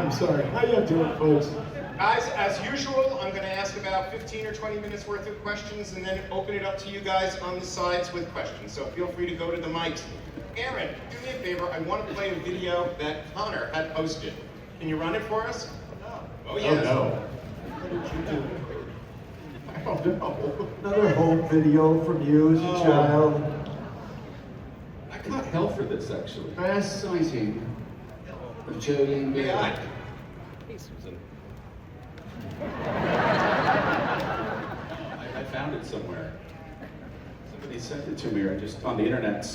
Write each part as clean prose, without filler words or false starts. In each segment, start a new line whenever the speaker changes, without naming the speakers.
I'm sorry. How you doing, folks?
Guys, as usual, I'm going to ask about 15 or 20 minutes worth of questions and then open it up to you guys on the sides with questions. So feel free to go to the mics. Aaron, do me a favor. I want to play a video that Connor had posted. Can you run it for us? Oh, yes.
Oh, no.
What did you do?
I don't know.
Another home video from you as a child.
I got hell for this, actually.
First sighting of Jolene Beer.
Yeah.
I found it somewhere. Somebody sent it to me, or just on the internet.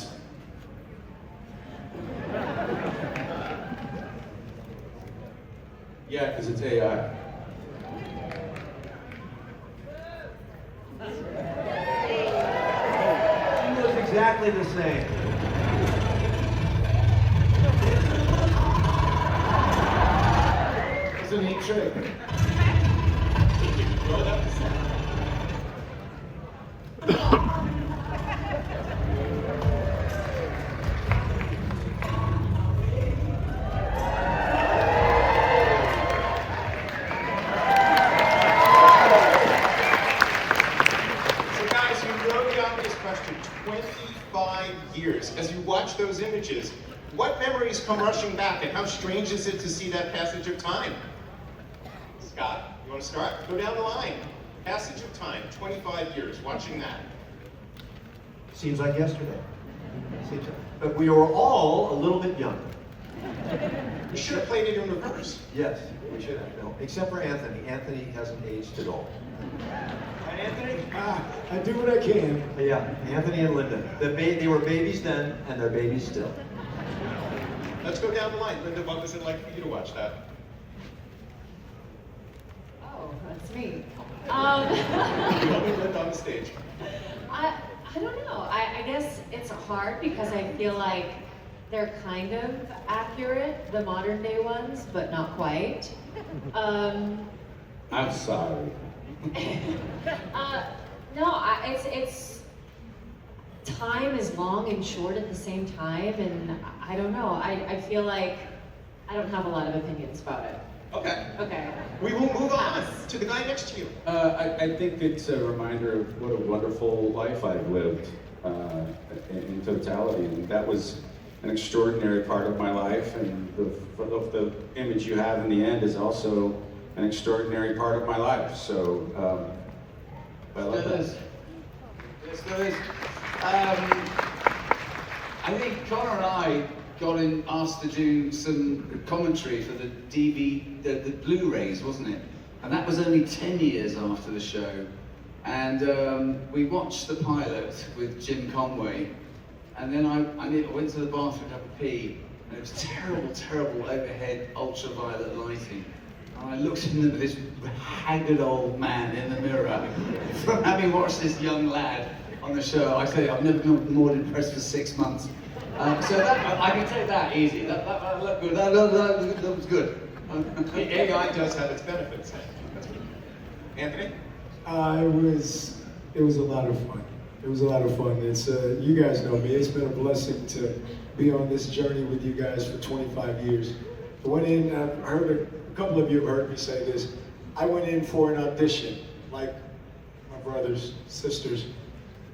Yeah, because it's AI.
She was exactly the same.
It's a neat trick.
So guys, you know the obvious question. 25 years. As you watch those images, what memories come rushing back, and how strange is it to see that passage of time? Scott, you want to start? Go down the line. Passage of time, 25 years, watching that.
Seems like yesterday. But we were all a little bit young.
We should have played it in reverse.
Yes, we should have. No, except for Anthony. Anthony hasn't aged at all. And Anthony?
I do what I can.
Yeah, Anthony and Linda. They were babies then, and they're babies still.
Let's go down the line. Linda, what was it like for you to watch that?
Oh, that's me.
Linda on the stage.
I don't know. I guess it's hard because I feel like they're kind of accurate, the modern day ones, but not quite.
I'm sorry.
No, it's time is long and short at the same time, and I don't know. I feel like I don't have a lot of opinions about it.
Okay.
Okay.
We will move on to the guy next to you.
I think it's a reminder of what a wonderful life I've lived in totality, and that was an extraordinary part of my life, and the image you have in the end is also an extraordinary part of my life. So I love that.
Yes, there is. I think Connor and I got asked to do some commentary for the the Blu-rays, wasn't it? And that was only 10 years after the show. And we watched the pilot with Jim Conway, and then I went to the bathroom to have a pee, and it was terrible, terrible overhead ultraviolet lighting. And I looked at this haggard old man in the mirror from having watched this young lad on the show. I say, I've never been more impressed for 6 months. So that, I can take that easy. That looked good. That was good.
AI does have its benefits. Anthony?
It was a lot of fun. It was a lot of fun. It's you guys know me. It's been a blessing to be on this journey with you guys for 25 years. I went in. I've heard a couple of you have heard me say this. I went in for an audition, like my brothers, sisters,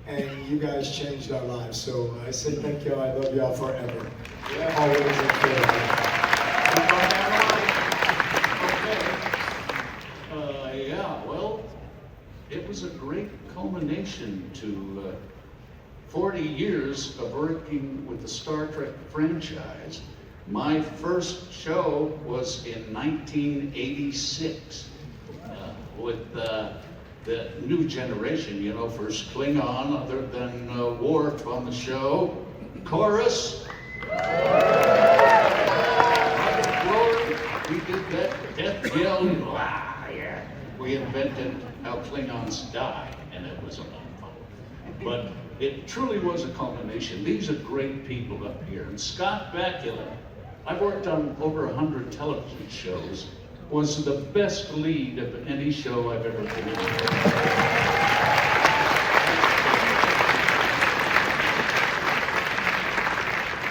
and you guys changed our lives. So I say thank y'all. I love y'all forever.
Yeah.
Always and forever.
Yeah, well, it was a great culmination to 40 years of working with the Star Trek franchise. My first show was in 1986 with the new generation, you know, first Klingon other than Worf on the show. Chorus. Glory. We did that death yell. Blah, yeah. We invented how Klingons die, and it was a lot of fun. But it truly was a culmination. These are great people up here. And Scott Bakula, I've worked on over 100 television shows, was the best lead of any show I've ever been in.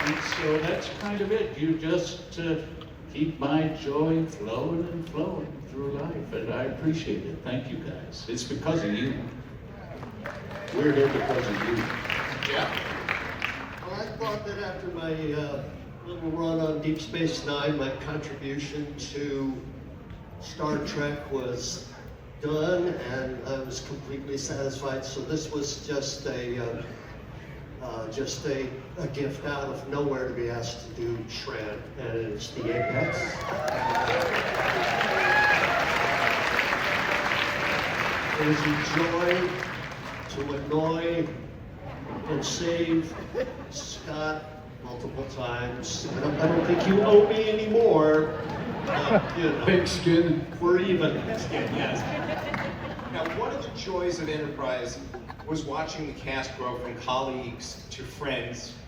And so that's kind of it. You just keep my joy flowing and flowing through life, and I appreciate it. Thank you guys. It's because of you. We're here because of you.
Yeah.
Well, I thought that after my little run on Deep Space Nine, my contribution to Star Trek was done, and I was completely satisfied. So this was just a gift out of nowhere to be asked to do Shran, and it's the Apex. It is a joy to annoy and save Scott multiple times. I don't think you owe me any more. You know,
Pigskin.
we're even.
Yes. Now, one of the joys of Enterprise was watching the cast grow from colleagues to friends /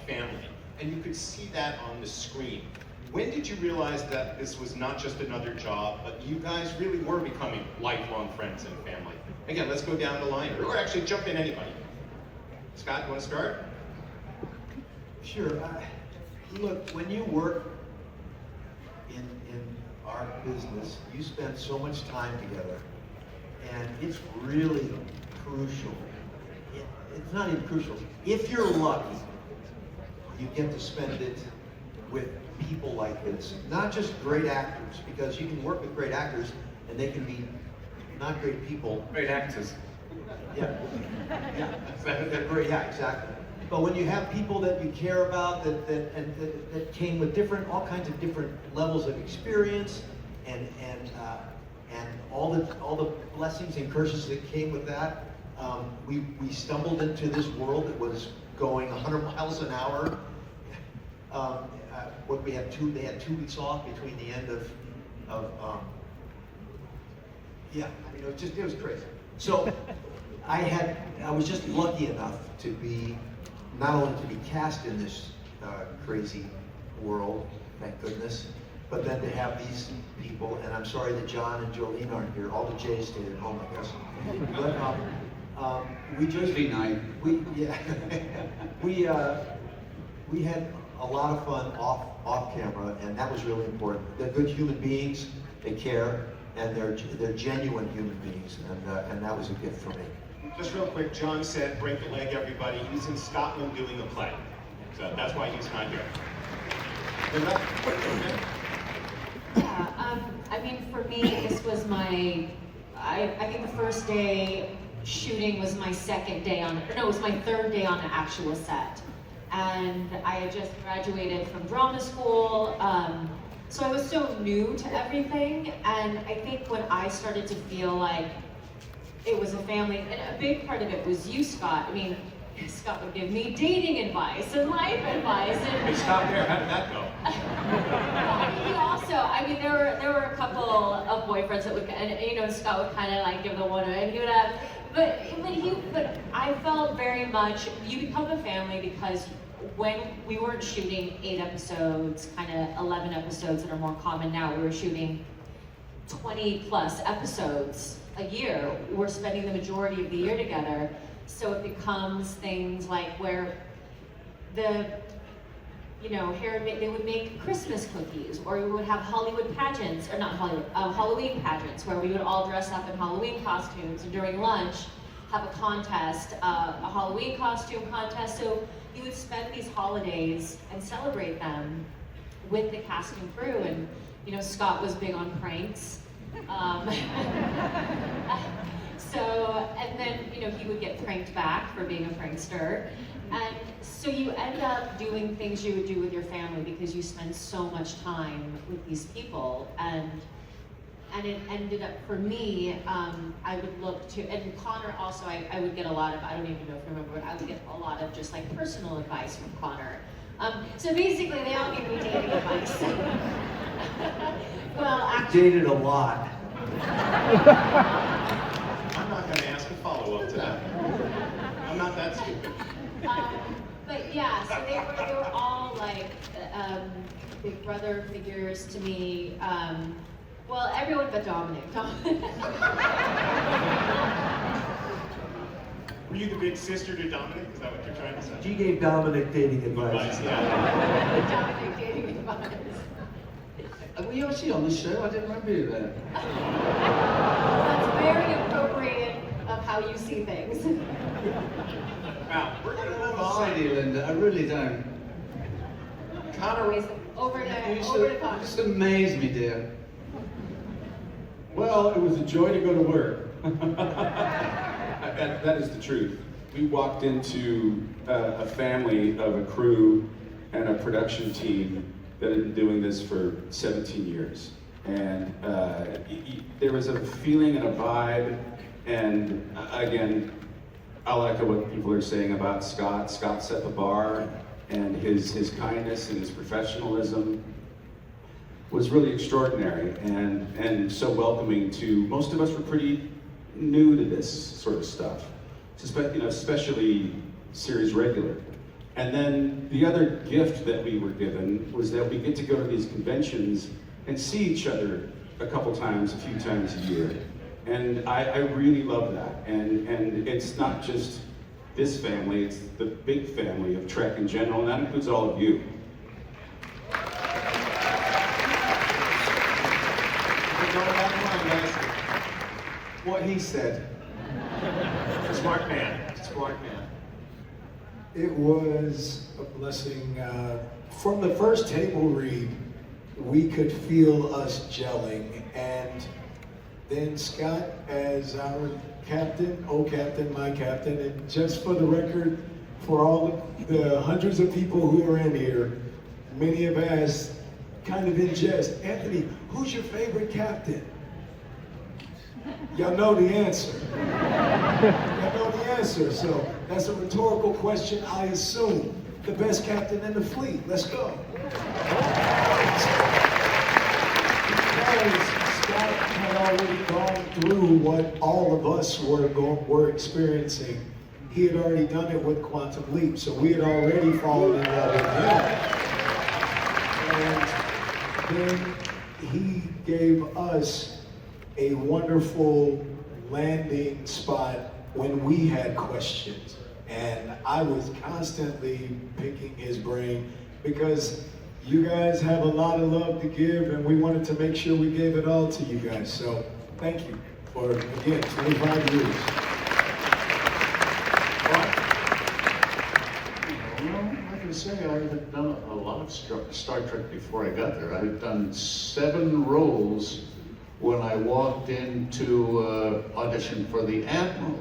family. And you could see that on the screen. When did you realize that this was not just another job, but you guys really were becoming lifelong friends and family? Again, let's go down the line, or actually jump in anybody. Scott, you want to start?
Sure. Look, when you work in our business, you spend so much time together, and it's really crucial. It's not even crucial. If you're lucky, you get to spend it with people like this. Not just great actors, because you can work with great actors, and they can be not great people.
Great actors.
Yeah, they're great. Yeah, exactly. But when you have people that you care about, that came with all kinds of different levels of experience, and all the blessings and curses that came with that, we stumbled into this world that was going 100 miles an hour. They had 2 weeks off between the end of yeah, I mean, it was crazy. So I was just lucky enough to be, not only to be cast in this crazy world, thank goodness, but then to have these people, and I'm sorry that John and Jolene aren't here, all the J's stayed at home, I guess. But we just, we had a lot of fun off camera, and that was really important. They're good human beings, they care, and they're genuine human beings, and that was a gift for me.
Just real quick, John said, break the leg, everybody. He's in Scotland doing a play. So that's why he's not here.
Yeah, I mean, for me, this was I think the first day shooting was my second day it was my third day on an actual set. And I had just graduated from drama school, so I was so new to everything. And I think when I started to feel like it was a family, and a big part of it was you, Scott. I mean, Scott would give me dating advice and life advice.
Hey, stop there. How did that go?
He also, I mean, there were a couple of boyfriends that would, and Scott would kind of like give the one, and he would have, but I felt very much, you become a family because when we weren't shooting 8 episodes, kind of 11 episodes that are more common now, we were shooting 20 plus episodes a year. We're spending the majority of the year together. So it becomes things like where they would make Christmas cookies, or we would have Hollywood pageants, or not Hollywood, Halloween pageants, where we would all dress up in Halloween costumes, and during lunch, have a contest, a Halloween costume contest. So you would spend these holidays and celebrate them with the cast and crew, and Scott was big on pranks. So, and then, he would get pranked back for being a prankster. And so you end up doing things you would do with your family because you spend so much time with these people. And it ended up, for me, I would look to, and Connor also, I would get a lot of, I don't even know if you remember, but I would get a lot of just like personal advice from Connor. So basically, they all give me dating advice. Well, actually,
Dated a lot.
I'm not going to ask a follow-up to that. I'm not that stupid.
But yeah, so they were all like big brother figures to me. Well, everyone but Dominic.
Were you the big sister to Dominic? Is that what you're trying to say?
She gave Dominic dating advice.
Yeah.
Dominic dating advice.
Were you actually on the show? I didn't remember you there.
That's very appropriate of how you see things.
Now, we're going to move
Sorry,
on.
Linda, I really don't.
Anyways, over to Connor.
Just amaze me, dear.
Well, it was a joy to go to work. that is the truth. We walked into a family of a crew and a production team that had been doing this for 17 years. And there was a feeling and a vibe, and again, I'll echo what people are saying about Scott. Scott set the bar, and his kindness and his professionalism was really extraordinary and so welcoming to, most of us were pretty new to this sort of stuff, especially series regular. And then the other gift that we were given was that we get to go to these conventions and see each other a few times a year. And I really love that. And it's not just this family, it's the big family of Trek in general, and that includes all of you.
We're going back line, guys.
What he said.
Smart man. Smart man.
It was a blessing. From the first table read, we could feel us gelling, and then Scott as our captain, captain, my captain, and just for the record, for all the hundreds of people who are in here, many have asked, kind of in jest, Anthony, who's your favorite captain? Y'all know the answer. Y'all know the answer, so that's a rhetorical question, I assume. The best captain in the fleet, let's go. Because Scott had already gone through what all of us were experiencing. He had already done it with Quantum Leap, so we had already fallen in love with him. And then he gave us a wonderful landing spot when we had questions. And I was constantly picking his brain because you guys have a lot of love to give, and we wanted to make sure we gave it all to you guys. So thank you for, again, 25 years.
Well, like I say, I had done a lot of Star Trek before I got there. I had done 7 roles when I walked in to audition for the Admiral.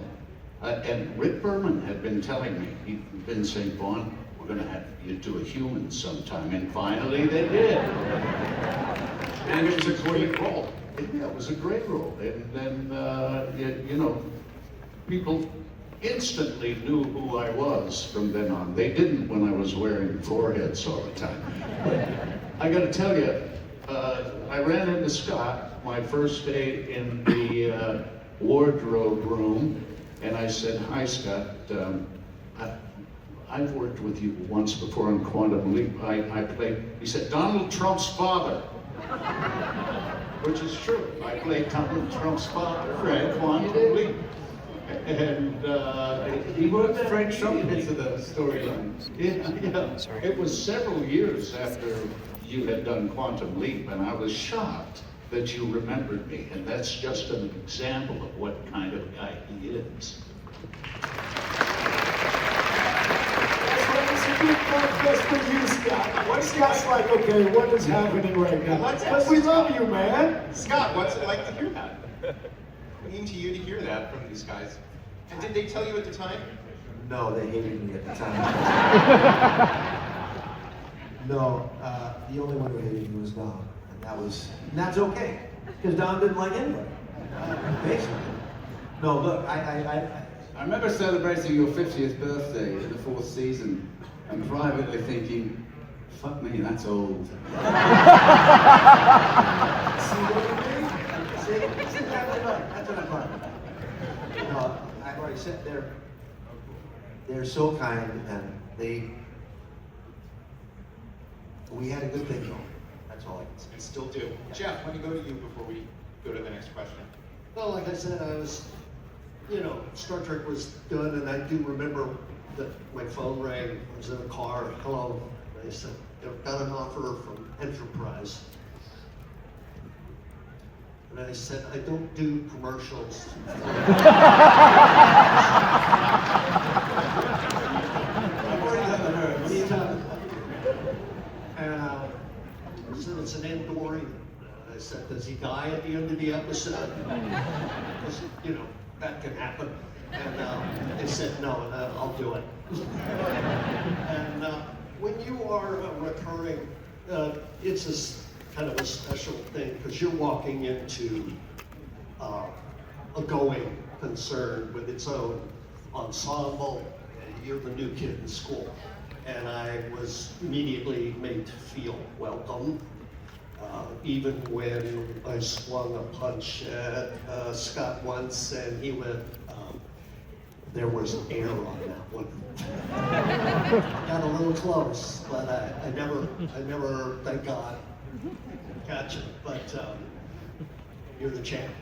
And Rick Berman had been telling me, he'd been saying, Vaughn, we're going to have you do a human sometime. And finally they did. And it was a great role. Yeah, it was a great role. And then, you know, people instantly knew who I was from then on. They didn't when I was wearing foreheads all the time. But I got to tell you, I ran into Scott my first day in the wardrobe room, and I said, hi, Scott. I've worked with you once before on Quantum Leap. I played, he said, Donald Trump's father. Which is true. I played Donald Trump's father in Quantum Leap. And
He worked French Trump into the storyline.
yeah. It was several years after you had done Quantum Leap, and I was shocked that you remembered me. And that's just an example of what kind of guy he is.
That's for you, Scott. Scott's like, okay, what is happening right now?
Let's
But we love you, man.
Scott, what's it like to hear that? Mean to you to hear that from these guys. And did they tell you at the time?
No, they hated me at the time. No, the only one who hated me was Dom, and that's okay, because Dom didn't like anybody, basically. No, look,
I remember celebrating your 50th birthday in the 4th season and privately thinking, fuck me, that's old.
See what I mean? See, that's exactly right. That's what I'm talking about. No, I've already said they're so kind, and we had a good thing going. That's all I can say.
And still do. Jeff, let me go to you before we go to the next question.
Well, like I said, I was, you know, Star Trek was done, and I do remember that my phone rang. I was in a car. Hello. They said they've got an offer from Enterprise. And I said, I don't do commercials. I've already done it many times. And I said, it's an Andorian. I said, does he die at the end of the episode? Because, you know, that can happen. And they said, no, I'll do it. And when you are recurring, it's kind of a special thing because you're walking into a going concern with its own ensemble. And you're the new kid in school. And I was immediately made to feel welcome. Even when I swung a punch at Scott once and he went, there was air on that one. Got a little close, but I never, thank God, gotcha. But you're the champ.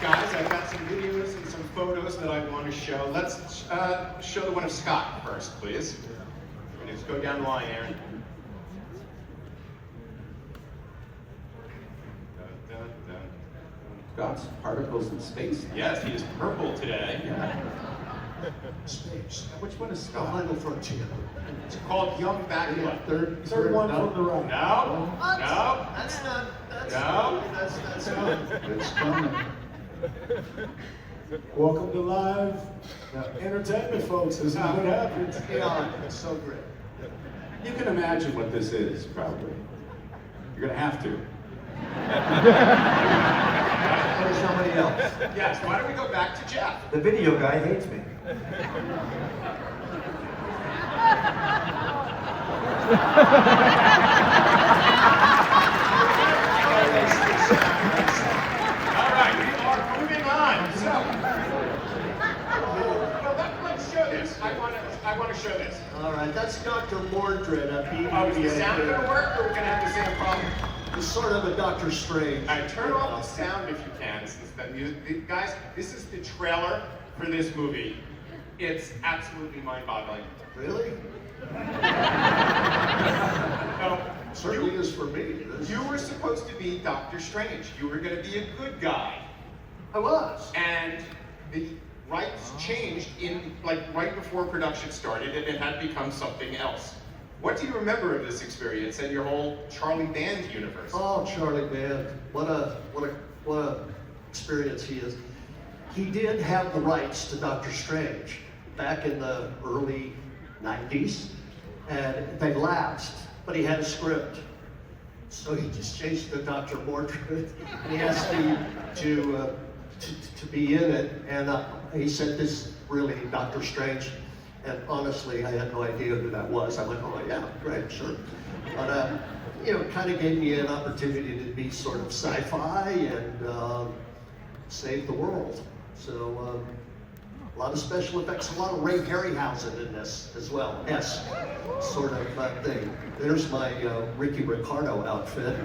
Guys, I've got some videos and some photos that I want to show. Let's show the one of Scott first, please. Let's go down the line, Aaron.
Scott's particles in space.
Yes, he is purple today.
Space.
Which one is
The
Scott?
final frontier.
It's called Young Bakula.
Third one from the right.
No, no,
That's not, that's
No.
that's not.
It's coming.
Welcome to live entertainment, folks. This is what happens.
Yeah, it's so great.
You can imagine what this is, probably. You're gonna have to.
Or somebody else.
Yes, why don't we go back to Jeff?
The video guy hates me.
All right, we are moving on. So, let's show this. I want to show this.
All right, that's Dr. Mordred at BB.
Oh, is the sound going to work, or we're going to have the same problem?
It's sort of a Dr. Strange.
All right, turn off the sound if you can, since the music. Guys, this is the trailer for this movie. It's absolutely mind-boggling.
Really?
No,
Certainly is for me.
you were supposed to be Doctor Strange. You were going to be a good guy.
I was.
And the rights changed right before production started, and it had become something else. What do you remember of this experience and your whole Charlie Band universe?
Oh, Charlie Band. What a experience he is. He did have the rights to Doctor Strange back in the early 90s, and they lapsed, but he had a script. So he just changed it to Dr. Mordred, and he asked me to be in it, and he said, this is really Doctor Strange. And honestly, I had no idea who that was. I went, oh yeah, great, sure. But you know, it kind of gave me an opportunity to be sort of sci-fi and save the world. So a lot of special effects, a lot of Ray Harryhausen in this as well. Yes, sort of that thing. There's my Ricky Ricardo outfit.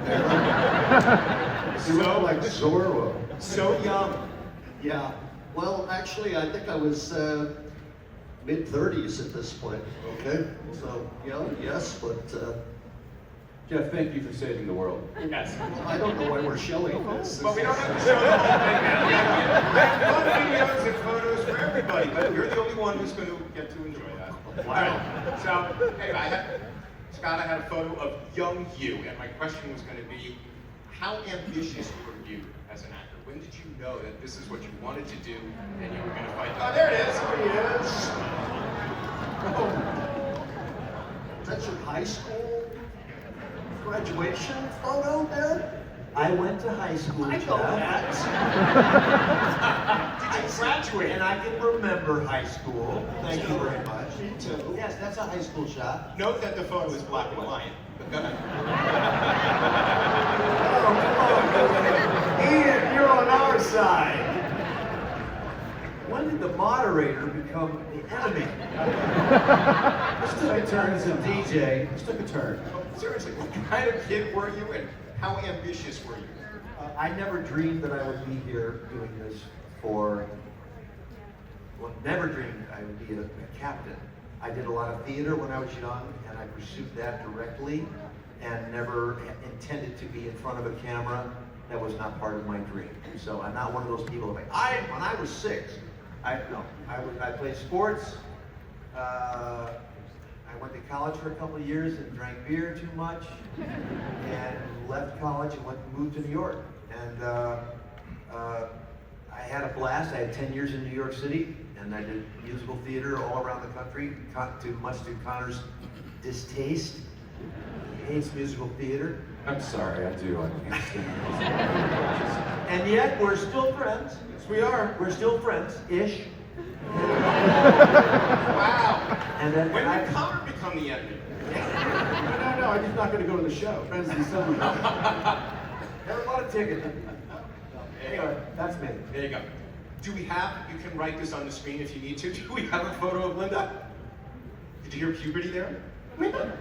You look like Zorro.
So young.
Yeah. Well, actually, I think I was mid-30s at this point. Okay. So young, yes, but
Jeff, thank you for saving the world.
Yes.
I don't know why we're showing this.
Well, we don't have to show the whole thing now. We have fun videos and photos for everybody, but you're the only one who's going to get to enjoy that. All right. So, anyway, Scott, I had a photo of young you, and my question was going to be, how ambitious were you as an actor? When did you know that this is what you wanted to do and you were going to fight? Oh, there it is.
There he is. Oh. Is that your high school graduation photo, Dad?
I went to high school,
I know that.
Did you graduate?
and I can remember high school. Thank you very much.
Me too.
Yes, that's a high school shot.
Note that the photo is black and white. But go ahead.
Ian, you're on our side. When did the moderator become the enemy? This took a turn as a DJ. This took a turn.
Seriously, what kind of kid were you and how ambitious were you?
I never dreamed that I would be here doing this never dreamed I would be a captain. I did a lot of theater when I was young, and I pursued that directly, and never intended to be in front of a camera. That was not part of my dream. So I'm not one of those people like, when I was 6, I played sports. I went to college for a couple of years and drank beer too much, and left college and moved to New York. And I had a blast. I had 10 years in New York City, and I did musical theater all around the country, much to Connor's distaste. He hates musical theater.
I'm sorry, I do. I can't stand
And yet, we're still friends.
Yes, we are.
We're still friends-ish.
Wow.
And then
When did Connor become the enemy?
No, I'm just not going to go to the show. Friends and summer.
Never bought a ticket. Anyway, that's me.
There you go. You can write this on the screen if you need to. Do we have a photo of Linda? Did you hear puberty there? Linda?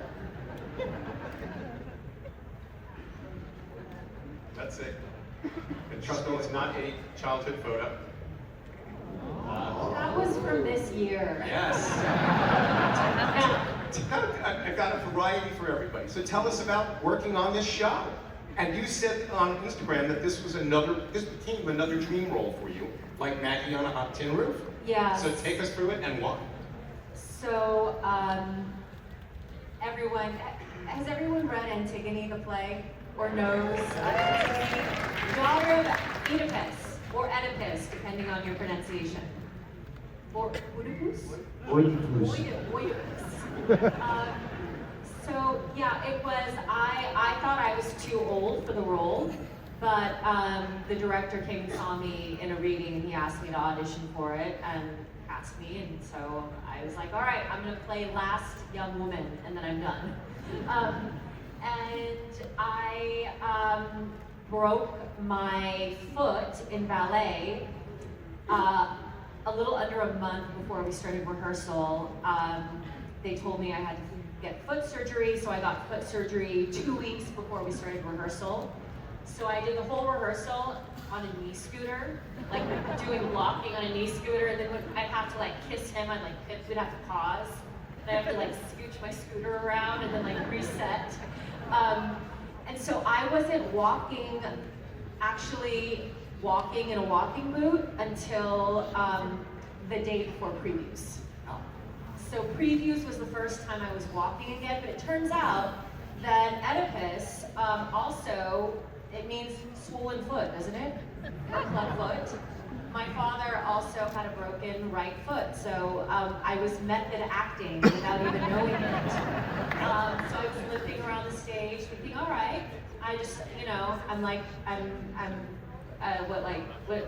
That's it. And trust me, it's not a childhood photo.
That was from this year.
Yes. I've got a variety for everybody. So tell us about working on this show. And you said on Instagram that this became another dream role for you, like Maggie on a Hot Tin Roof.
Yeah.
So take us through it and why.
So, has everyone read Antigone the play? Or knows Antigone? Daughter of Oedipus, or Oedipus, depending on your pronunciation. Or Oedipus? Oedipus. So yeah, it was, I thought I was too old for the role, but the director came and saw me in a reading and he asked me to audition for it and asked me, and so I was like, all right, I'm gonna play last young woman and then I'm done. And I broke my foot in ballet a little under a month before we started rehearsal. They told me I had to get foot surgery, so I got foot surgery 2 weeks before we started rehearsal. So I did the whole rehearsal on a knee scooter, like doing walking on a knee scooter, and then when I'd have to like kiss him, we'd have to pause. And I'd have to like scooch my scooter around and then like reset. And so I wasn't actually walking in a walking boot until the day before previews. So previews was the first time I was walking again, but it turns out that Oedipus also, it means swollen foot, doesn't it? Or club foot. My father also had a broken right foot, so I was method acting without even knowing it. So I was limping around the stage thinking, all right, I just,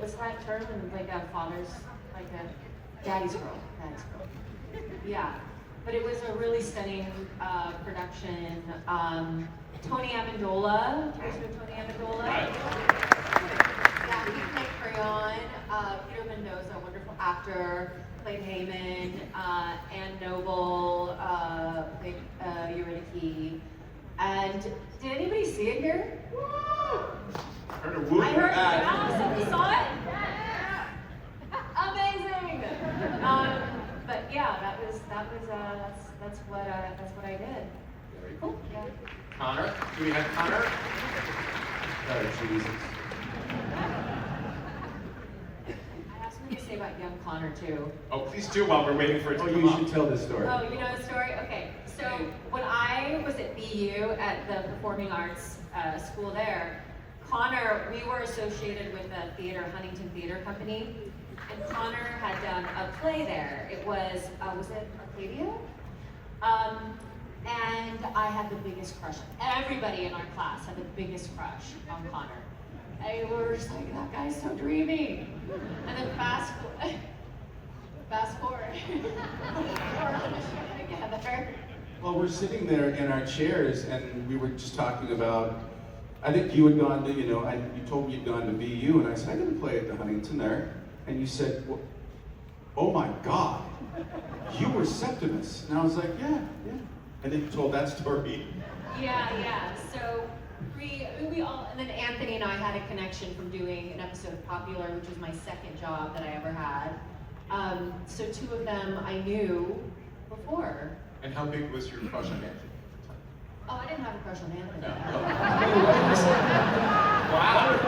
what's that term? Like a father's, like a daddy's girl. Yeah, but it was a really stunning production. Tony Amendola, do you guys know Tony Amendola? Yeah, he played Crayon. Peter Mendoza, wonderful actor, played Heyman. Ann Noble played Eurydice. And did anybody see it here?
I heard a whoop.
I heard, yeah, somebody saw it? Amazing! But yeah, that's what I did.
Very cool.
Yeah.
Connor, do we have Connor?
Oh, Jesus.
I have something to say about young Connor too.
Oh, please do while we're waiting for it to
Oh,
come
you
up.
should tell this story.
Oh, you know the story? Okay, so when I was at BU at the Performing Arts School there, Connor, we were associated with a theater, Huntington Theater Company, and Connor had done a play there. It was it Arcadia? And I had the biggest crush. Everybody in our class had the biggest crush on Connor. And we were just like, that guy's so dreamy. And then fast forward. We're together.
Well, we're sitting there in our chairs, and we were just talking about, I think you had gone to, you told me you'd gone to BU, and I said, I didn't play at the Huntington there. And you said, well, oh my God, you were Septimus. And I was like, yeah. And then you told that story.
Yeah. So and then Anthony and I had a connection from doing an episode of Popular, which was my second job that I ever had. So two of them I knew before.
And how big was your crush on Anthony?
Oh, I didn't have a crush on Anthony.
Wow.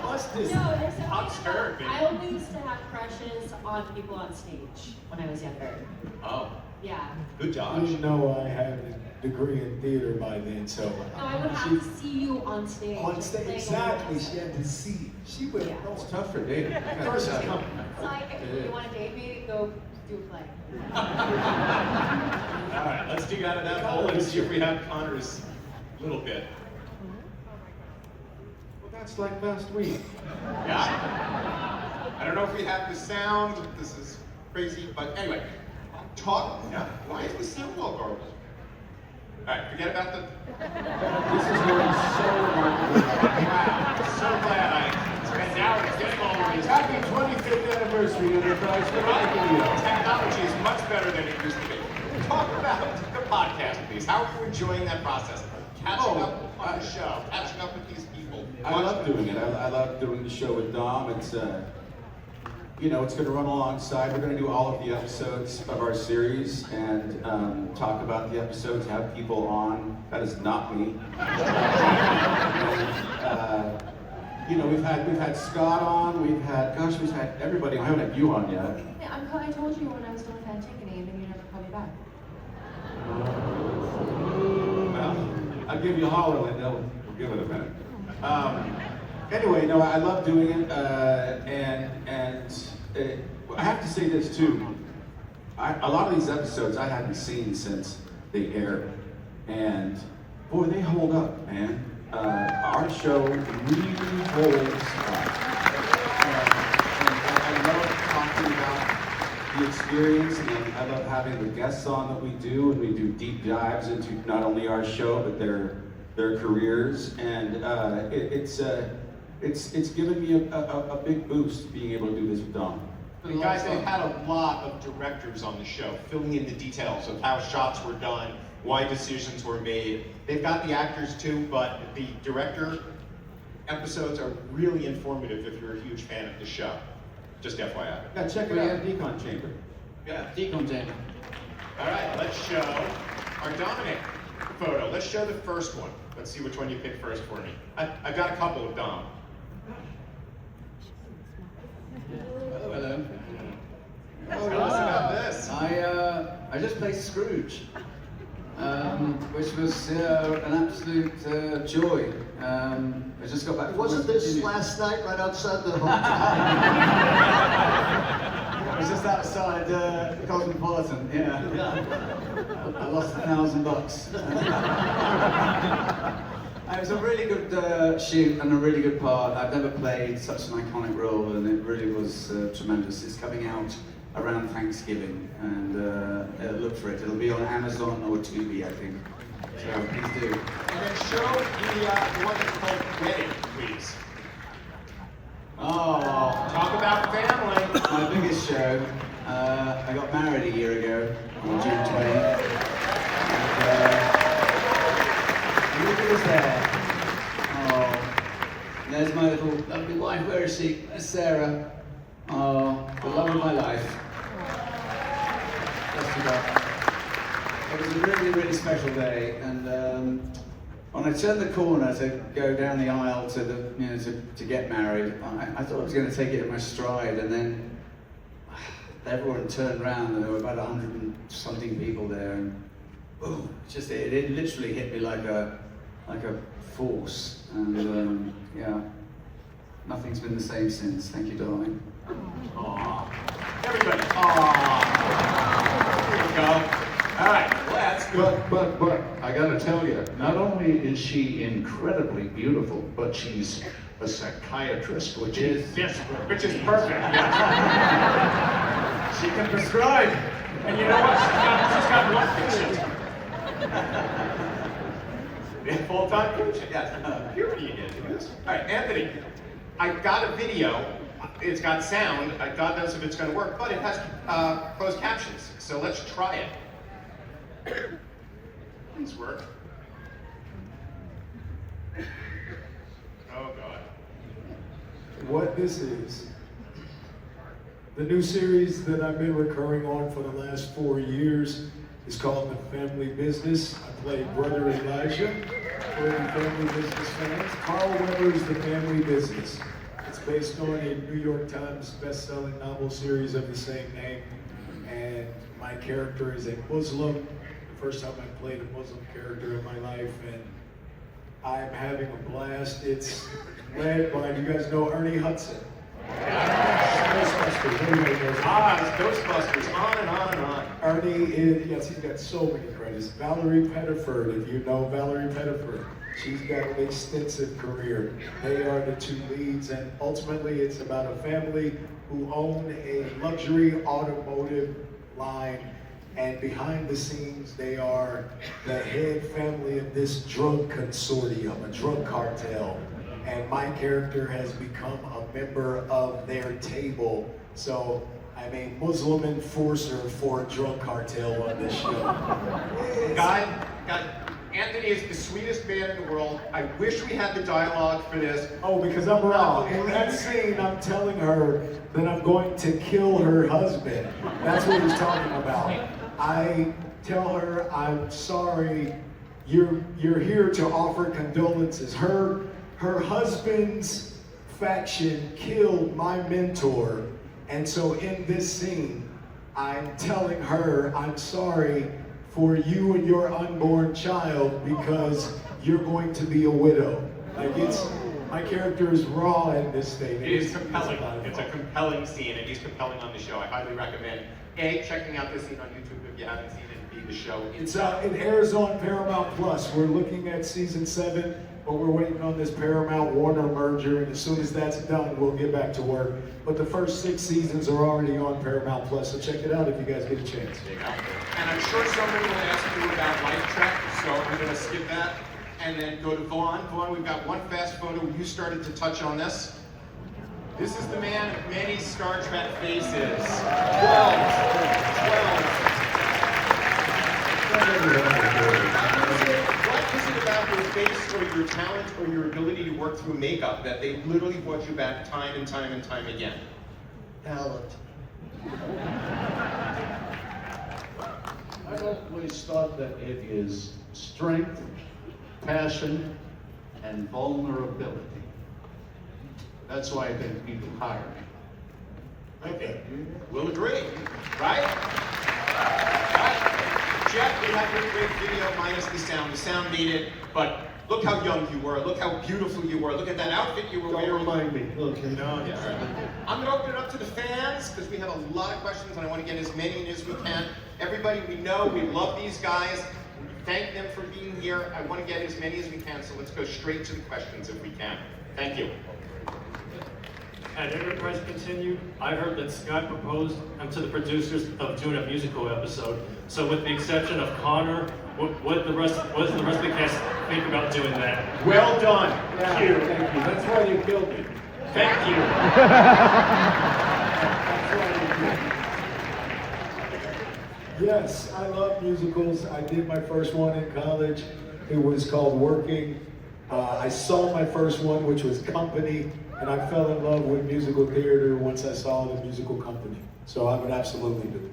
What's this?
No, there's something
Hot stir,
about,
baby.
I only used to have crushes on people on stage when I was younger.
Oh,
Yeah.
good
I
dodge.
didn't know I had a degree in theater by then, so.
No, I would have to see you on stage.
On stage,
playing
exactly,
a
she had to see. She went,
Yeah.
oh,
It's tough for dating. I gotta
First
tell
is
you.
coming.
It's like, you want to date me? Go do a play.
All right, let's dig out of that hole and see if we have Connor's little bit.
Well, that's like last week.
Yeah? I don't know if we have the sound. This is crazy, but anyway. Why is the sound all garbled? All right, forget about the.
This is going so remarkable.
Wow, so glad I spent hours getting all of these.
Happy 25th anniversary, Enterprise.
Technology is much better than it used to be. Talk about the podcast, please. How are you enjoying that process? Catching up on the show, catching up with these people.
I love doing it. I love doing the show with Dom. It's it's going to run alongside. We're going to do all of the episodes of our series and talk about the episodes, have people on. That is not me. We've had Scott on. We've had everybody. I haven't had you on yet.
Yeah, I told you when I was doing Antigone, and you never called me back.
Well, I'll give you a holler and we'll give it a minute. Anyway, no, I love doing it, and I have to say this too. A lot of these episodes I hadn't seen since they aired, and boy, they hold up, man. Our show really holds up. And I love talking about the experience, and I love having the guests on that we do, and we do deep dives into not only our show but their careers, and it's given me a big boost being able to do this with Dom.
And guys, they've had a lot of directors on the show, filling in the details of how shots were done, why decisions were made. They've got the actors too, but the director episodes are really informative if you're a huge fan of the show. Just FYI.
Yeah, check it out, Decon Chamber.
Yeah.
Decon Chamber.
All right, let's show our Dominic photo. Let's show the first one. Let's see which one you pick first for me. I've got a couple of Dom.
Hello.
Tell us about this.
I just played Scrooge, which was an absolute joy. I just got back from
Wasn't
West
this
Virginia.
last night right outside the hotel?
I was just outside the Cosmopolitan, yeah. I lost $1,000. It was a really good shoot and a really good part. I've never played such an iconic role, and it really was tremendous. It's coming out around Thanksgiving, and look for it. It'll be on Amazon or Tubi, I think. So please do.
And then show the one that's called Wedding, please.
Oh,
Talk about family.
my biggest show. I got married a year ago on June 20th. And look who's there. Oh, there's my little lovely wife. Where is she? There's Sarah. Oh, the love of my life. Just about. It was a really, really special day, and when I turned the corner to go down the aisle to get married, I thought I was going to take it in my stride, and then everyone turned around, and there were about 100 and something people there, and boom! It literally hit me like a force, and yeah, nothing's been the same since. Thank you, darling.
Aww. Everybody. Aww. Here we go. All right, let's go.
But I gotta tell you, not only is she incredibly beautiful, but she's a psychiatrist, which is desperate.
Which is perfect. Yes. She can prescribe. And you know what? She's got one patient. Full-time patient. Yes. Purity again. Yes. All right, Anthony. I got a video. It's got sound. God knows if it's going to work, but it has closed captions. So let's try it. Please work. Oh God.
What this is The new series that I've been recurring on for the last 4 years is called The Family Business. I play Brother Elijah for any Family Business fans. Carl Weber's The Family Business. It's based on a New York Times best-selling novel series of the same name. And my character is a Muslim. The first time I played a Muslim character in my life, and I'm having a blast. It's led by, you guys know Ernie Hudson? Ghostbusters, everybody knows him.
It's Ghostbusters, on and on and on.
Ernie is, yes, he's got so many credits. Valerie Pettiford, if you know Valerie Pettiford, she's got an extensive career. They are the two leads, and ultimately it's about a family who own a luxury automotive line, and behind the scenes they are the head family of this drug consortium, a drug cartel. And my character has become a member of their table. So I'm a Muslim enforcer for a drug cartel on this show.
Guy, Anthony is the sweetest man in the world. I wish we had the dialogue for this.
Oh, because I'm wrong. In that scene, I'm telling her that I'm going to kill her husband. That's what he's talking about. I tell her, I'm sorry, you're here to offer condolences. Her husband's faction killed my mentor, and so in this scene, I'm telling her I'm sorry for you and your unborn child because you're going to be a widow. Like my character is raw in this statement.
It is compelling. It's a compelling scene, and he's compelling on the show. I highly recommend A, checking out this scene on YouTube if you haven't seen it, and B, the show.
It airs on Paramount Plus. We're looking at season 7. But we're waiting on this Paramount Warner merger, and as soon as that's done, we'll get back to work. But the first 6 seasons are already on Paramount Plus, so check it out if you guys get a chance.
And I'm sure somebody will ask you about Life Trek, so I'm going to skip that and then go to Vaughn. Vaughn, we've got one fast photo. You started to touch on this. This is the man of many Star Trek faces. 12. What is it about your face or your talent or your ability to work through makeup that they literally brought you back time and time and time again?
Talent.
I've always thought that it is strength, passion, and vulnerability. That's why I think people hire me.
Okay, we'll agree, right? Right? Jeff, we had your great video minus the sound. The sound made it, but look how young you were. Look how beautiful you were. Look at that outfit you were wearing.
Don't remind me. Okay.
No, yeah. I'm going to open it up to the fans because we have a lot of questions and I want to get as many in as we can. Everybody we know, we love these guys. Thank them for being here. I want to get as many as we can, so let's go straight to the questions if we can. Thank you.
At Enterprise Continued, I heard that Scott proposed to the producers of doing a musical episode. So with the exception of Connor, what does the rest of the cast think about doing that?
Well done.
Yeah,
Thank you.
thank you. That's why you killed me.
Thank you.
Yes, I love musicals. I did my first one in college. It was called Working. I saw my first one, which was Company, and I fell in love with musical theater once I saw the musical Company. So I would absolutely do it.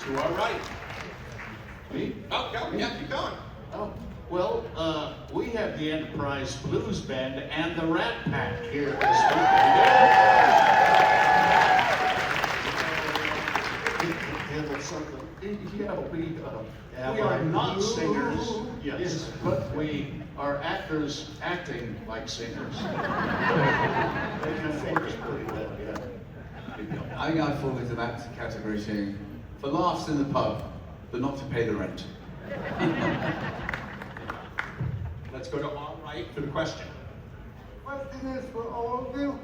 To our right.
Me?
Oh, go. Yeah, keep going.
Oh, well, we have the Enterprise Blues Band and the Rat Pack here this
Handle something.
weekend. Yeah, we are not singers, yes, but we are actors acting like singers.
They can focus pretty well, yeah.
I think I fall into that category too. For laughs in the pub, but not to pay the rent.
Let's go to all right for the question.
Question is for all of you.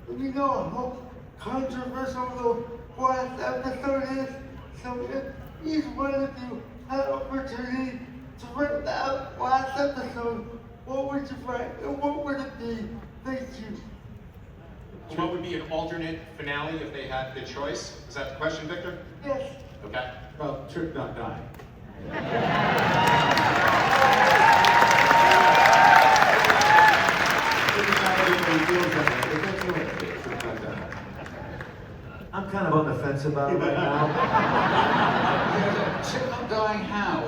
We know how controversial the last episode is, so if each one of you had an opportunity to write that last episode, what would you write and what would it be? Thank you.
What would be an alternate finale if they had the choice? Is that the question, Victor?
Yes.
Okay.
Well, Trip Not Die.
comments about it right now.
Chip not dying how?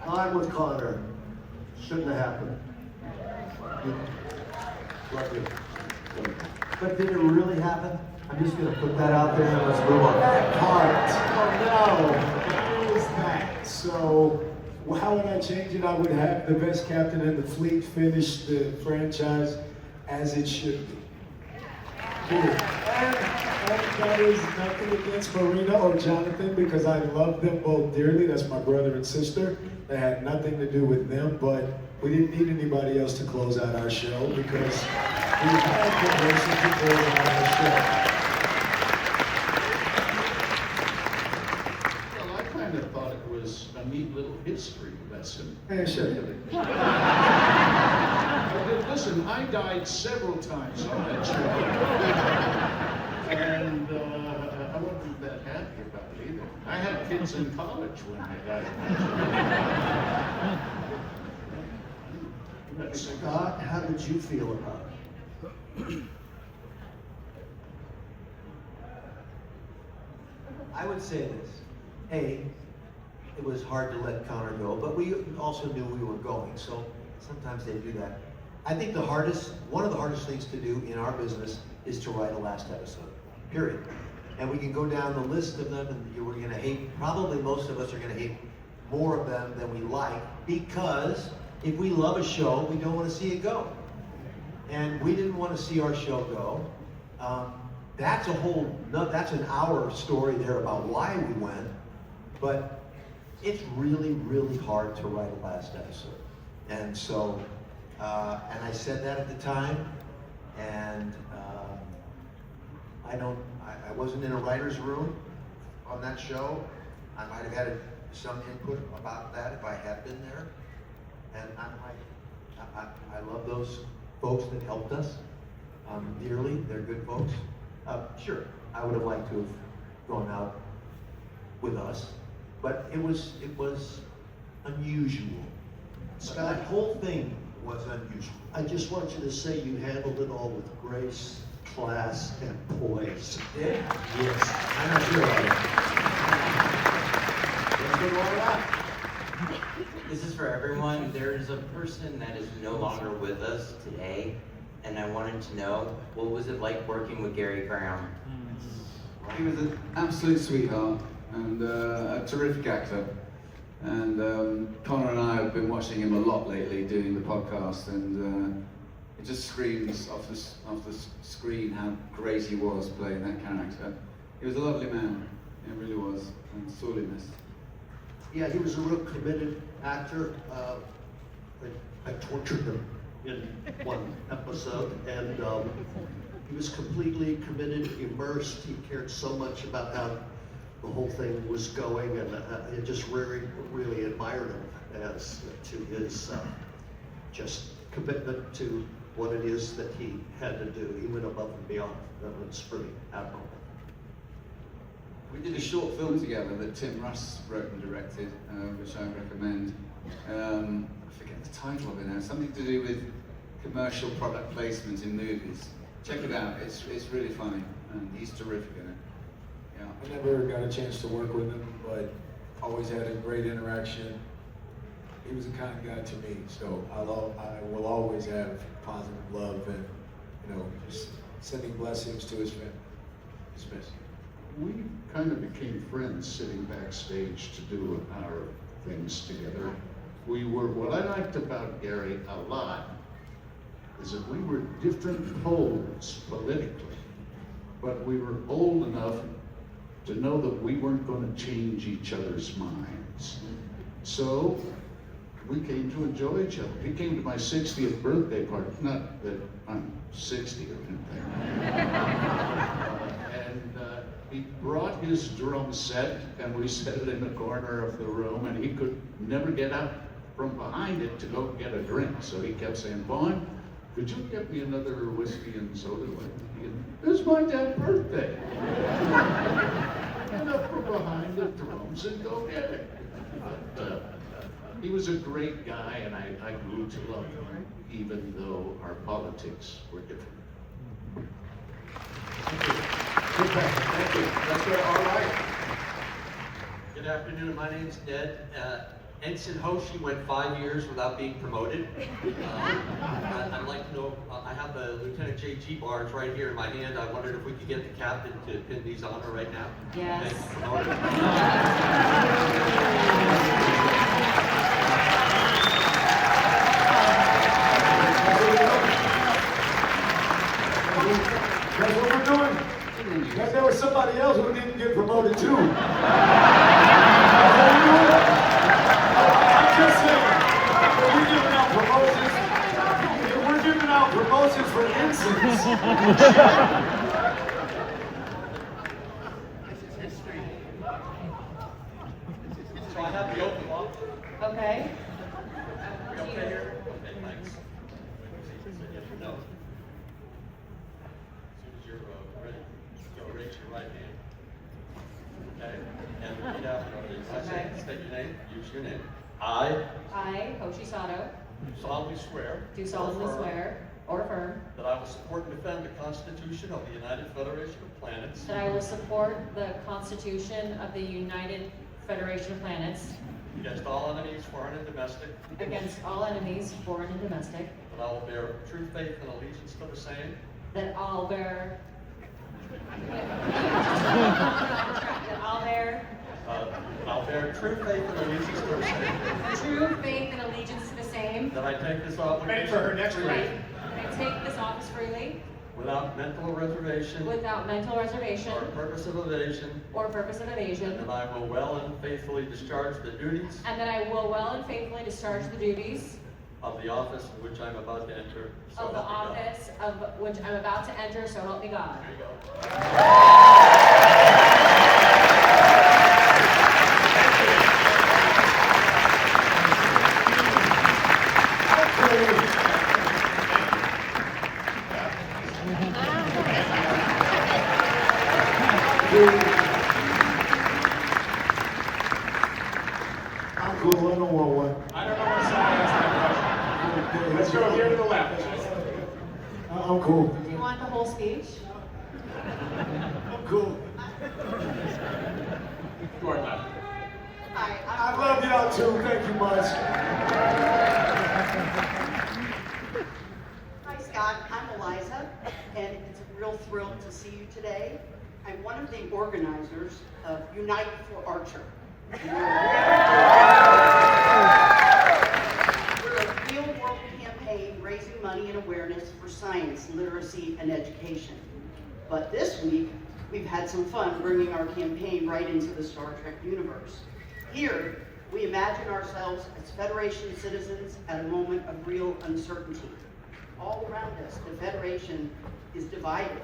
I'm with Connor. Shouldn't have happened. Love you.
But did it really happen? I'm just gonna put that out there and let's move on.
That part. Oh no, there is that. So, how would I change it? I would have the best captain in the fleet finish the franchise as it should be. And that is nothing against Marina or Jonathan because I love them both dearly. That's my brother and sister. That had nothing to do with them, but we didn't need anybody else to close out our show because we had the person to close out our show.
Well, I kind of thought it was a neat little history lesson.
Yeah, sure.
Listen, I died several times on that show. And I wasn't that happy about it either. I had kids in college when I died.
Scott, how did you feel about it?
I would say this. A, it was hard to let Connor go, but we also knew we were going, so sometimes they do that. I think one of the hardest things to do in our business is to write a last episode, period. And we can go down the list of them and we're gonna hate, probably most of us are gonna hate more of them than we like, because if we love a show, we don't wanna see it go. And we didn't wanna see our show go. That's that's an hour story there about why we went, but it's really, really hard to write a last episode. And so, and I said that at the time, and I wasn't in a writer's room on that show. I might have had some input about that if I had been there. And I love those folks that helped us dearly. They're good folks. Sure, I would have liked to have gone out with us, but it was unusual.
Scott,
That whole thing was unusual.
I just want you to say you handled it all with grace, class, and poise.
Yeah?
Yes.
I'm not sure about it.
This is for everyone. There's a person that is no longer with us today, and I wanted to know, what was it like working with Gary Graham?
He was an absolute sweetheart and a terrific actor. And Connor and I have been watching him a lot lately doing the podcast, and it just screams off the screen how great he was playing that character. He was a lovely man, he really was, and sorely missed.
Yeah, he was a real committed actor. I tortured him in one episode, and he was completely committed, immersed. He cared so much about how the whole thing was going, and I just really, really admired him as to his just commitment to what it is that he had to do. He went above and beyond. That was pretty admirable.
We did a short film together that Tim Russ wrote and directed, which I recommend. I forget the title of it now. Something to do with commercial product placement in movies. Check it out. It's really funny, and he's terrific in it. Yeah.
I never got a chance to work with him, but always had a great interaction. He was a kind guy to me, so I will always have positive love and, just sending blessings to his family. His best.
We kind of became friends sitting backstage to do our things together. What I liked about Gary a lot is that we were different poles politically, but we were old enough to know that we weren't going to change each other's minds. So we came to enjoy each other. He came to my 60th birthday party, not that I'm 60 or anything. He brought his drum set, and we set it in the corner of the room, and he could never get out from behind it to go get a drink. So he kept saying, "Vaughn, could you get me another whiskey and soda?" It's my dad's birthday. Get up from behind the drums and go get it. But, he was a great guy, and I grew to love him, even though our politics were different.
Thank you. Thank you.
Let's go to all right.
Good afternoon, my name's Ed. Ensign Hoshi went 5 years without being promoted. I'd like to know, I have the Lieutenant JG bars right here in my hand. I wondered if we could get the captain to pin these on her right now.
Yes.
Thank you, promoted.
That's what we're doing. And there was somebody else who didn't get promoted too. I'm just saying, we're giving out promotions. We're giving out promotions for ensigns.
So I have the open box.
Okay.
Okay here? Okay, thanks. Yes or no? As soon as you're ready, go raise your right hand. Okay, and repeat after me. I say, state your name, use your name. I
I, Hoshi Sato,
solemnly swear.
do solemnly
or affirm
swear or affirm
that I will support and defend the Constitution of the United Federation of Planets
that I will support the Constitution of the United Federation of Planets
against all enemies, foreign and domestic,
against all enemies, foreign and domestic,
that I will bear true faith and allegiance to the same
that I'll bear
I'll bear true faith and allegiance to the same.
true faith and allegiance to the same,
That I take this
Ready
obligation
for her next
freely,
round.
I take this office freely,
without mental reservation
without mental reservation
or purpose of evasion,
or purpose of
and
evasion,
that I will well and faithfully discharge the duties
and that I will well and faithfully discharge the duties
of the office in which I'm about to enter. So
of the
help me God.
office of which I'm about to enter, so help me God.
There you go.
I'm cool, I don't want one.
I don't know what side asked that question. Let's go here to the left.
I'm cool.
Do you want the whole speech?
I'm cool.
You are left.
Hi,
I love y'all too, thank you much.
Hi Scott, I'm Eliza, and it's a real thrill to see you today. I'm one of the organizers of Unite for Archer. We're a real-world campaign raising money and awareness for science, literacy, and education. But this week, we've had some fun bringing our campaign right into the Star Trek universe. Here, we imagine ourselves as Federation citizens at a moment of real uncertainty. All around us, the Federation is divided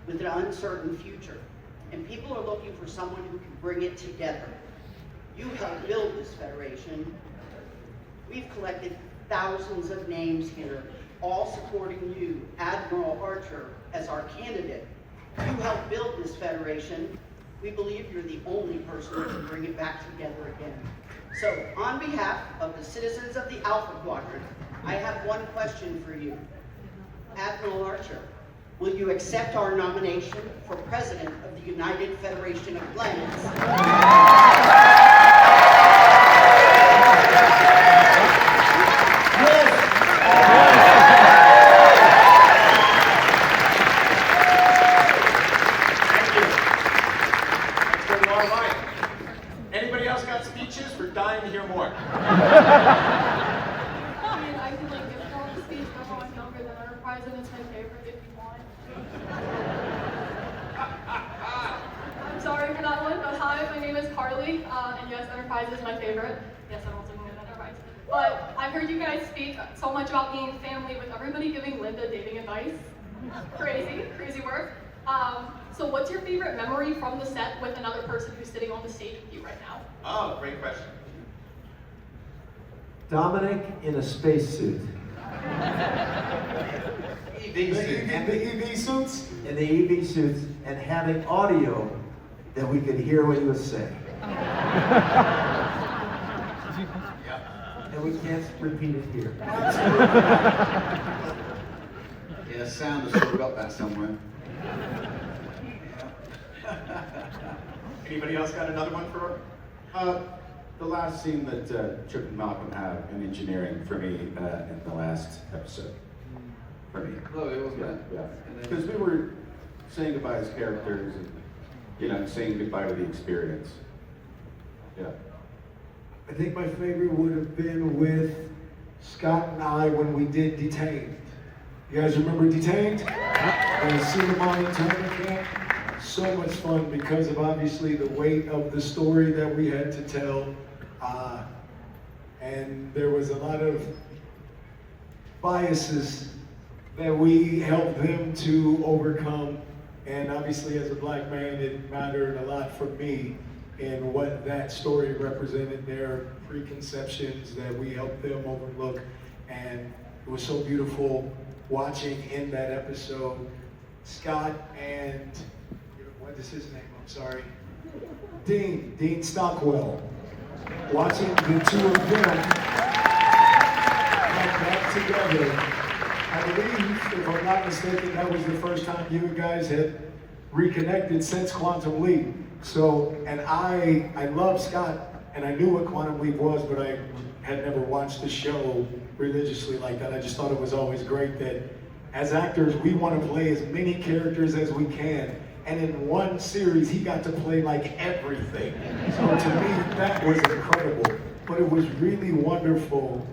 with an uncertain future, and people are looking for someone who can bring it together. You helped build this Federation. We've collected thousands of names here, all supporting you, Admiral Archer, as our candidate. You helped build this Federation. We believe you're the only person who can bring it back together again. So, on behalf of the citizens of the Alpha Quadrant, I have one question for you. Admiral Archer, will you accept our nomination for President of the United Federation of Planets?
Anybody else got speeches? We're dying to hear more.
I mean, I could like give all the speech, but how I'm younger than our president's my favorite if you want. I'm sorry for that one, but hi, my name is Carly, and yes, Enterprise is my favorite. Yes, I'm also going with Enterprise. But I've heard you guys speak so much about being family with everybody giving Linda dating advice. Crazy, crazy work. So what's your favorite memory from the set with another person who's sitting on the stage with you right now?
Oh, great question.
Dominic in a spacesuit.
The EV suits?
In the EV suits, and having audio that we could hear what he was saying. And we can't repeat it here.
Yeah, sound has still got that somewhere.
Anybody else got another one for
The last scene that Chip and Malcolm have in engineering for me in the last episode. For me.
Oh, it wasn't that.
Yeah. Because we were saying goodbye as characters and, saying goodbye to the experience. Yeah.
I think my favorite would have been with Scott and I when we did Detained. You guys remember Detained? The cinema internment camp? So much fun because of obviously the weight of the story that we had to tell. And there was a lot of biases that we helped them to overcome. And obviously as a black man, it mattered a lot for me in what that story represented, their preconceptions that we helped them overlook. And it was so beautiful watching in that episode, Scott and, what is his name, I'm sorry, Dean Stockwell. Watching the two of them come back together. I believe, if I'm not mistaken, that was the first time you guys had reconnected since Quantum Leap. So, and I love Scott, and I knew what Quantum Leap was, but I had never watched the show religiously like that. I just thought it was always great that as actors, we want to play as many characters as we can. And in one series, he got to play like everything. So to me, that was incredible. But it was really wonderful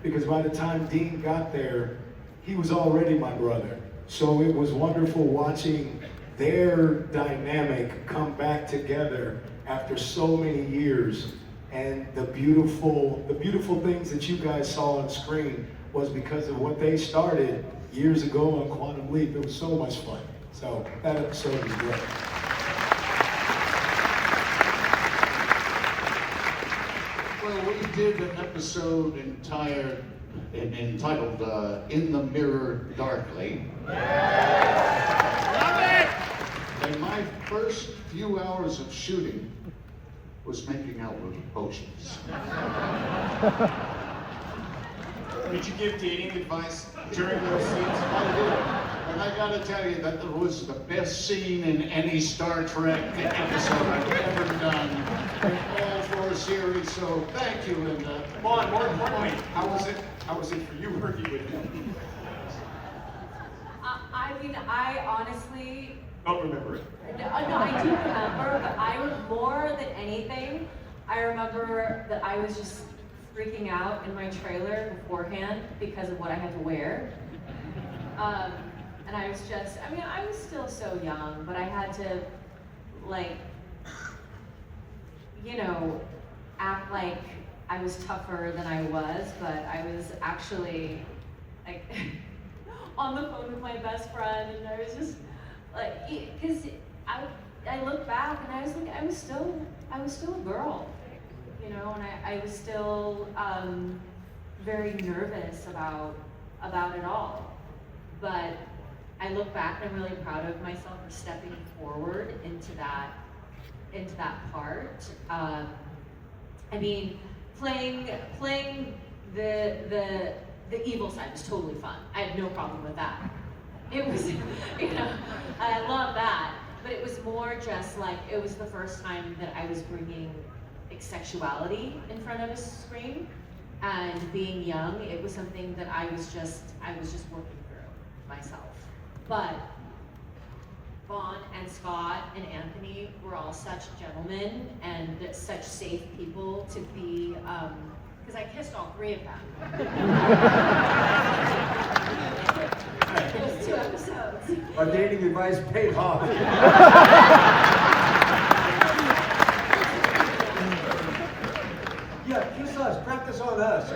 because by the time Dean got there, he was already my brother. So it was wonderful watching their dynamic come back together after so many years. And the beautiful things that you guys saw on screen was because of what they started years ago on Quantum Leap. It was so much fun. So that episode was great.
Well, we did an episode entitled In the Mirror Darkly. And my first few hours of shooting was making out with potions.
Did you give dating advice during those scenes?
I did. And I gotta tell you that was the best scene in any Star Trek episode I've ever done in all 4 series, so thank you, Linda.
Vaughn, more importantly, how was it for you working with him?
I mean, I honestly
Don't remember it.
No, I do remember, but more than anything, I remember that I was just freaking out in my trailer beforehand because of what I had to wear. And I was just, I was still so young, but I had to, act like I was tougher than I was, but I was actually, on the phone with my best friend, and I was just, because I look back and I was like, I was still a girl, and I was still very nervous about it all. But I look back and I'm really proud of myself for stepping forward into that part. Playing the evil side was totally fun. I had no problem with that. It was, I love that. But it was more just it was the first time that I was bringing sexuality in front of a screen, and being young, it was something that I was just working through myself. But Vaughn and Scott and Anthony were all such gentlemen and such safe people to be, because I kissed all 3 of them. Those 2 episodes.
Our dating advice paid off. Yeah, kiss us, practice on us.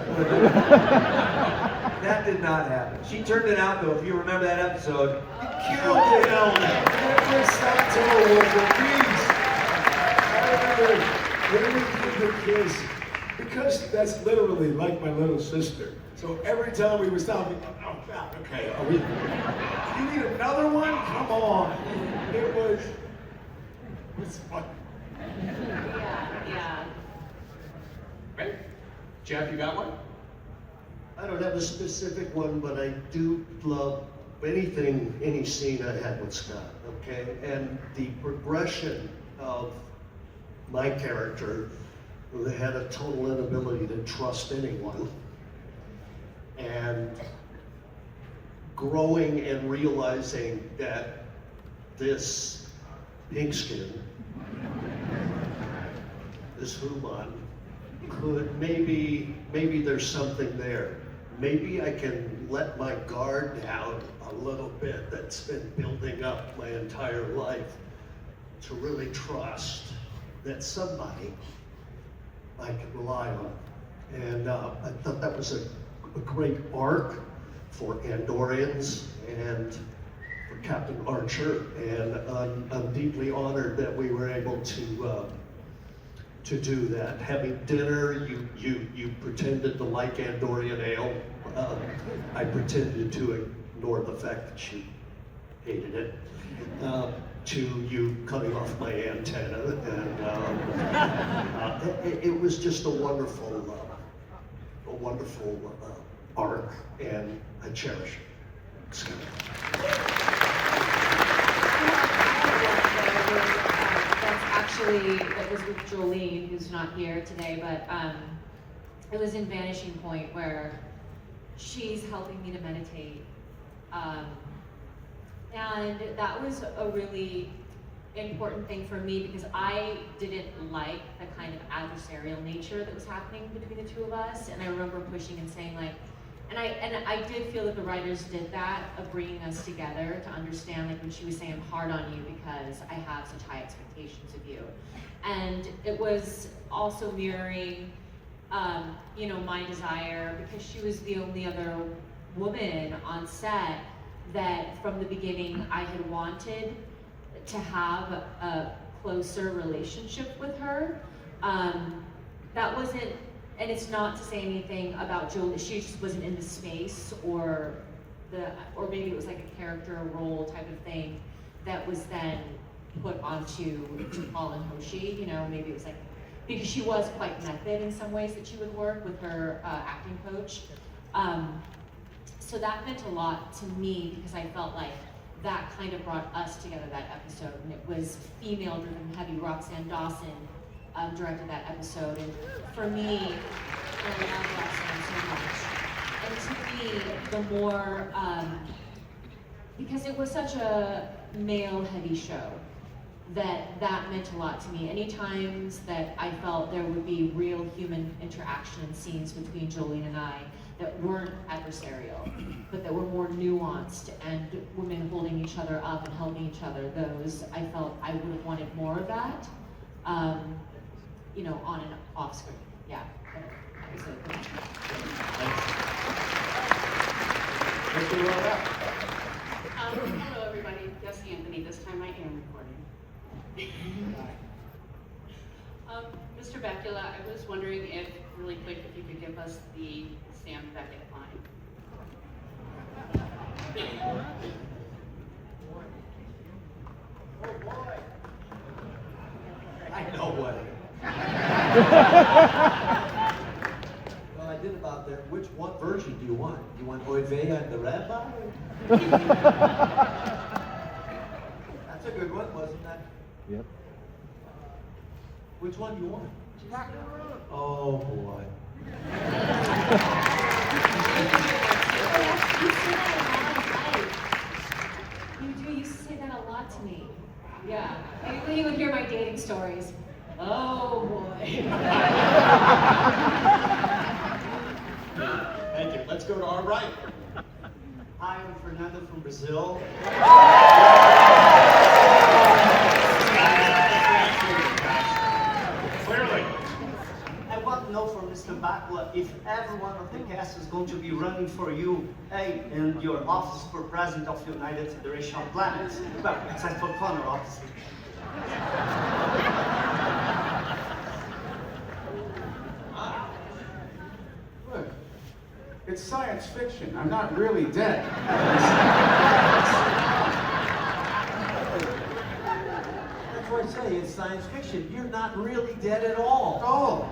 That did not happen. She turned it out though, if you remember that episode.
Killed it, Elmer. Every Sato was a beast. I remember when we did the kiss, because that's literally like my little sister. So every time we would stop, oh God, okay, you need another one? Come on. It was fun.
Yeah.
Right? Jeff, you got one?
I don't have a specific one, but I do love any scene I had with Scott, okay? And the progression of my character had a total inability to trust anyone. And growing and realizing that this pinkskin, this human, could maybe there's something there. Maybe I can let my guard down a little bit that's been building up my entire life to really trust that somebody I can rely on. And I thought that was a great arc for Andorians and for Captain Archer. And I'm deeply honored that we were able to do that. Having dinner, you pretended to like Andorian ale. I pretended to ignore the fact that she hated it. To you cutting off my antenna, and it was just a wonderful arc, and I cherish it. So.
That was with Jolene, who's not here today, but it was in Vanishing Point where she's helping me to meditate. And that was a really important thing for me because I didn't like the kind of adversarial nature that was happening between the two of us. And I remember pushing and saying like, and I did feel that the writers did that of bringing us together to understand, like when she was saying I'm hard on you because I have such high expectations of you. And it was also mirroring, you know, my desire, because she was the only other woman on set that from the beginning I had wanted to have a closer relationship with her. That wasn't, and it's not to say anything about Jolie, she just wasn't in the space or maybe it was like a character role type of thing that was then put onto Paul and Hoshi, you know, maybe it was like, because she was quite method in some ways that she would work with her acting coach. So that meant a lot to me because I felt like that kind of brought us together that episode, and it was female-driven heavy. Roxanne Dawson directed that episode, and for me, I love Roxanne so much. And to me, the more, because it was such a male-heavy show, that meant a lot to me. Any times that I felt there would be real human interaction scenes between Jolene and I that weren't adversarial, but that were more nuanced and women holding each other up and helping each other, those I felt I would have wanted more of that, you know, on and off screen. Yeah.
Hello everybody, yes Anthony, this time I am recording. Mr. Bakula, I was wondering if, really quick, if you could give us the Sam Beckett line.
Oh boy! I know what. Well, I did about that. What version do you want? Do you want Oivea and the Rabbi? That's a good one, wasn't that?
Yep.
Which one do you want? Oh boy.
You used to say that a lot to me. Yeah. When you would hear my dating stories. Oh boy.
Thank you. Let's go to our right.
Hi, I'm Fernando from Brazil.
Clearly.
I want to know from Mr. Bakula if every one of the cast is going to be running for you, hey, in your office for President of the United Federation of Planets. Well, except for Connor, obviously.
Look, it's science fiction. I'm not really dead.
That's what I say, it's science fiction. You're not really dead at all.
Oh,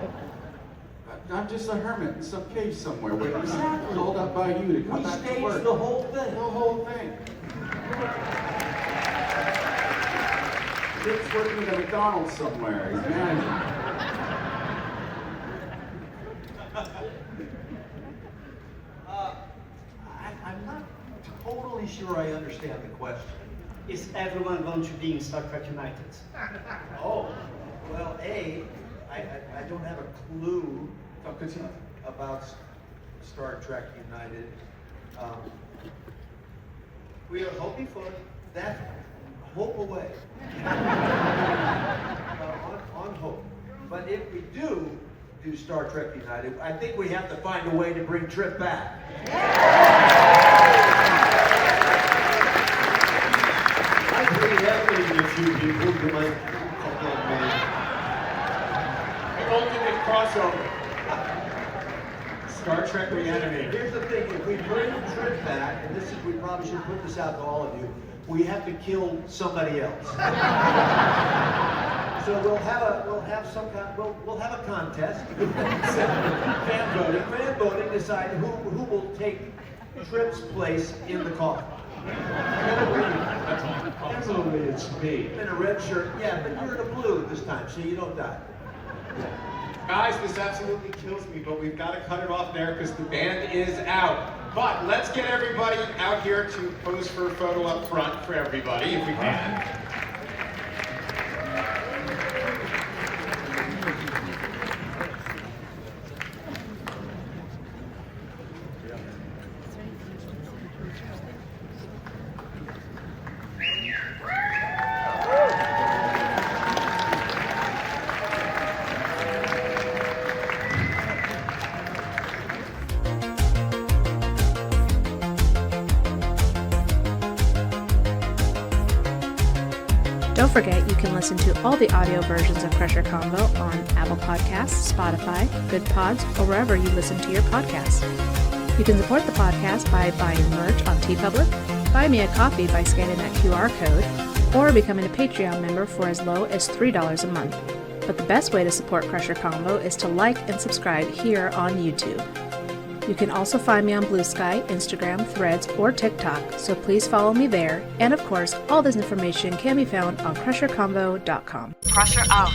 I'm just a hermit in some cave somewhere waiting called up by you to come
We
back to
staged
work.
the whole thing.
The whole thing. Kid's working at a McDonald's somewhere. He's managing.
I'm not totally sure I understand the question.
Is everyone going to be in Star Trek United?
Oh, well, I don't have a clue about Star Trek United. We are hoping for that hope away. On hope. But if we do Star Trek United, I think we have to find a way to bring Trip back.
I pretty happy with a few people who might call on me.
The ultimate crossover. Star Trek Reanimated.
Here's the thing, if we bring Trip back, and we probably should put this out to all of you, we have to kill somebody else. So we'll have a contest. Fan voting, decide who will take Trip's place in the coffin.
Absolutely, it's me.
In a red shirt, yeah, but you're in a blue this time, so you don't die.
Guys, this absolutely kills me, but we've got to cut it off there because the band is out. But let's get everybody out here to pose for a photo up front for everybody, if we can.
Don't forget you can listen to all the audio versions of Crusher Combo on Apple Podcasts, Spotify, Good Pods, or wherever you listen to your podcasts. You can support the podcast by buying merch on TeePublic, buy me a coffee by scanning that QR code, or becoming a Patreon member for as low as $3 a month. But the best way to support Crusher Combo is to like and subscribe here on YouTube. You can also find me on Blue Sky, Instagram, Threads, or TikTok, so please follow me there. And of course, all this information can be found on crushercombo.com.
Crusher out.